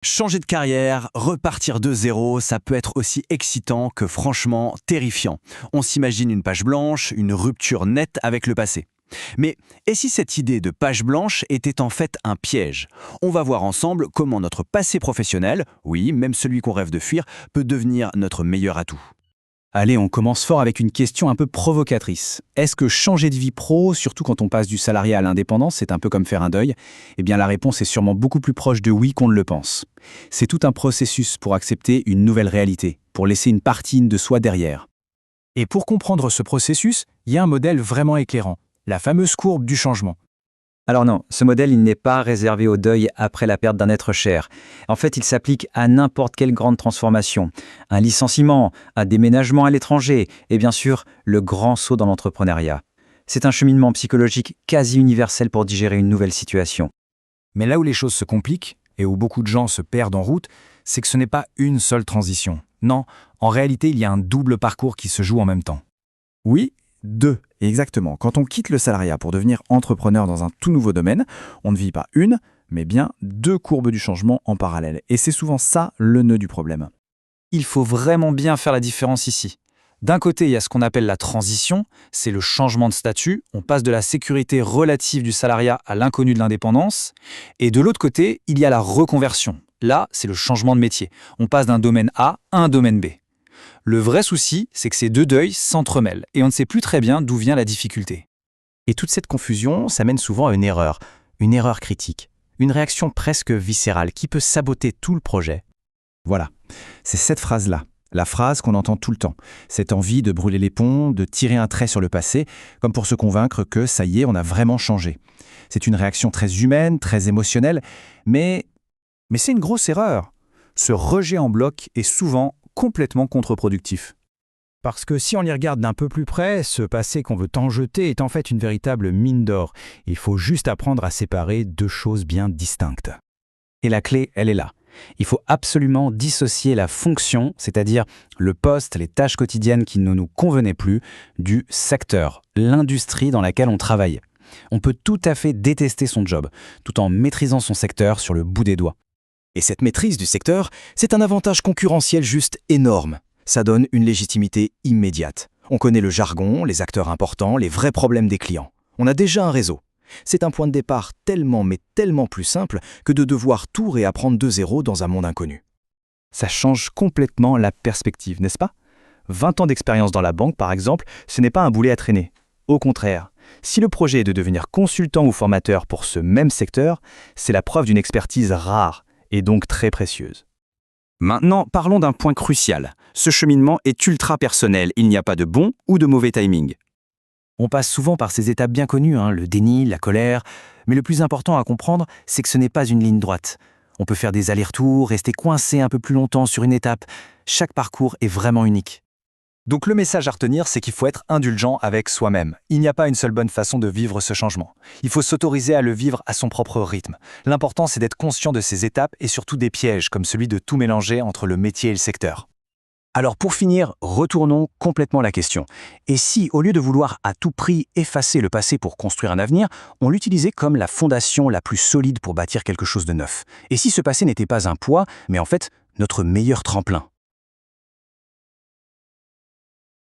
Changer de carrière, repartir de zéro, ça peut être aussi excitant que franchement terrifiant. On s'imagine une page blanche, une rupture nette avec le passé. Mais et si cette idée de page blanche était en fait un piège? On va voir ensemble comment notre passé professionnel, oui, même celui qu'on rêve de fuir, peut devenir notre meilleur atout. Allez, on commence fort avec une question un peu provocatrice. Est-ce que changer de vie pro, surtout quand on passe du salariat à l'indépendance, c'est un peu comme faire un deuil? Eh bien, la réponse est sûrement beaucoup plus proche de oui qu'on ne le pense. C'est tout un processus pour accepter une nouvelle réalité, pour laisser une partie de soi derrière. Et pour comprendre ce processus, il y a un modèle vraiment éclairant, la fameuse courbe du changement. Alors non, ce modèle, il n'est pas réservé au deuil après la perte d'un être cher. En fait, il s'applique à n'importe quelle grande transformation. Un licenciement, un déménagement à l'étranger et bien sûr, le grand saut dans l'entrepreneuriat. C'est un cheminement psychologique quasi universel pour digérer une nouvelle situation. Mais là où les choses se compliquent, et où beaucoup de gens se perdent en route, c'est que ce n'est pas une seule transition. Non, en réalité, il y a un double parcours qui se joue en même temps. Oui, deux, exactement. Quand on quitte le salariat pour devenir entrepreneur dans un tout nouveau domaine, on ne vit pas une, mais bien deux courbes du changement en parallèle. Et c'est souvent ça le nœud du problème. Il faut vraiment bien faire la différence ici. D'un côté, il y a ce qu'on appelle la transition, c'est le changement de statut, on passe de la sécurité relative du salariat à l'inconnu de l'indépendance. Et de l'autre côté, il y a la reconversion. Là, c'est le changement de métier. On passe d'un domaine A à un domaine B. Le vrai souci, c'est que ces deux deuils s'entremêlent et on ne sait plus très bien d'où vient la difficulté. Et toute cette confusion, ça mène souvent à une erreur critique, une réaction presque viscérale qui peut saboter tout le projet. Voilà, c'est cette phrase-là, la phrase qu'on entend tout le temps. Cette envie de brûler les ponts, de tirer un trait sur le passé, comme pour se convaincre que ça y est, on a vraiment changé. C'est une réaction très humaine, très émotionnelle, mais c'est une grosse erreur. Ce rejet en bloc est souvent complètement contre-productif. Parce que si on y regarde d'un peu plus près, ce passé qu'on veut tant jeter est en fait une véritable mine d'or. Il faut juste apprendre à séparer deux choses bien distinctes. Et la clé, elle est là. Il faut absolument dissocier la fonction, c'est-à-dire le poste, les tâches quotidiennes qui ne nous convenaient plus, du secteur, l'industrie dans laquelle on travaille. On peut tout à fait détester son job, tout en maîtrisant son secteur sur le bout des doigts. Et cette maîtrise du secteur, c'est un avantage concurrentiel juste énorme. Ça donne une légitimité immédiate. On connaît le jargon, les acteurs importants, les vrais problèmes des clients. On a déjà un réseau. C'est un point de départ tellement plus simple que de devoir tout réapprendre de zéro dans un monde inconnu. Ça change complètement la perspective, n'est-ce pas? 20 ans d'expérience dans la banque, par exemple, ce n'est pas un boulet à traîner. Au contraire, si le projet est de devenir consultant ou formateur pour ce même secteur, c'est la preuve d'une expertise rare et donc très précieuse. Maintenant, parlons d'un point crucial. Ce cheminement est ultra personnel, il n'y a pas de bon ou de mauvais timing. On passe souvent par ces étapes bien connues, le déni, la colère, mais le plus important à comprendre, c'est que ce n'est pas une ligne droite. On peut faire des allers-retours, rester coincé un peu plus longtemps sur une étape. Chaque parcours est vraiment unique. Donc le message à retenir, c'est qu'il faut être indulgent avec soi-même. Il n'y a pas une seule bonne façon de vivre ce changement. Il faut s'autoriser à le vivre à son propre rythme. L'important, c'est d'être conscient de ces étapes et surtout des pièges, comme celui de tout mélanger entre le métier et le secteur. Alors pour finir, retournons complètement la question. Et si, au lieu de vouloir à tout prix effacer le passé pour construire un avenir, on l'utilisait comme la fondation la plus solide pour bâtir quelque chose de neuf? Et si ce passé n'était pas un poids, mais en fait notre meilleur tremplin?